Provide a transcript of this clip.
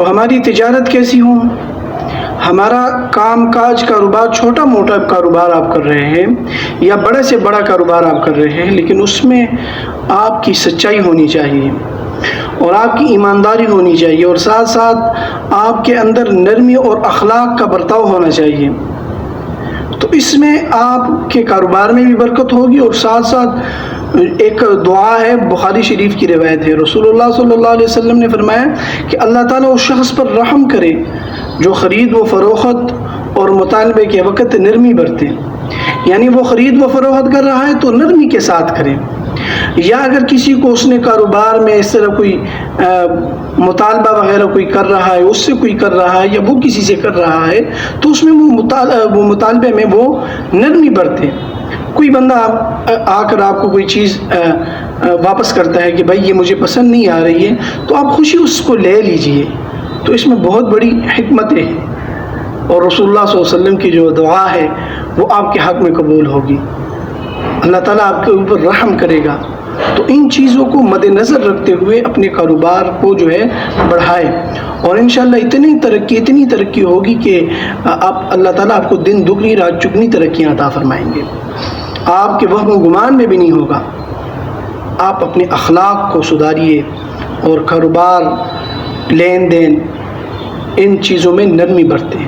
تو ہماری تجارت کیسی ہو، ہمارا کام کاج کاروبار، چھوٹا موٹا کاروبار آپ کر رہے ہیں یا بڑے سے بڑا کاروبار آپ کر رہے ہیں، لیکن اس میں آپ کی سچائی ہونی چاہیے اور آپ کی ایمانداری ہونی چاہیے، اور ساتھ ساتھ آپ کے اندر نرمی اور اخلاق کا برتاؤ ہونا چاہیے، تو اس میں آپ کے کاروبار میں بھی برکت ہوگی۔ اور ساتھ ساتھ ایک دعا ہے، بخاری شریف کی روایت ہے، رسول اللہ صلی اللہ علیہ وسلم نے فرمایا کہ اللہ تعالیٰ اس شخص پر رحم کرے جو خرید و فروخت اور مطالبے کے وقت نرمی برتے، یعنی وہ خرید و فروخت کر رہا ہے تو نرمی کے ساتھ کرے، یا اگر کسی کو اس نے کاروبار میں اس طرح کوئی مطالبہ وغیرہ کوئی کر رہا ہے، اس سے کوئی کر رہا ہے یا وہ کسی سے کر رہا ہے، تو اس میں وہ مطالبے میں وہ نرمی برتے۔ کوئی بندہ آ کر آپ کو کوئی چیز واپس کرتا ہے کہ بھائی یہ مجھے پسند نہیں آ رہی ہے، تو آپ خوشی اس کو لے لیجئے، تو اس میں بہت بڑی حکمتیں ہیں، اور رسول اللہ صلی اللہ علیہ وسلم کی جو دعا ہے وہ آپ کے حق میں قبول ہوگی، اللہ تعالیٰ آپ کے اوپر رحم کرے گا۔ تو ان چیزوں کو مد نظر رکھتے ہوئے اپنے کاروبار کو جو ہے بڑھائے، اور انشاءاللہ اتنی ترقی ہوگی کہ اللہ تعالیٰ آپ کو دن دگنی رات چگنی ترقیاں عطا فرمائیں گے، آپ کے وہم و گمان میں بھی نہیں ہوگا۔ آپ اپنے اخلاق کو سدھاریے اور کاروبار، لین دین، ان چیزوں میں نرمی برتیں۔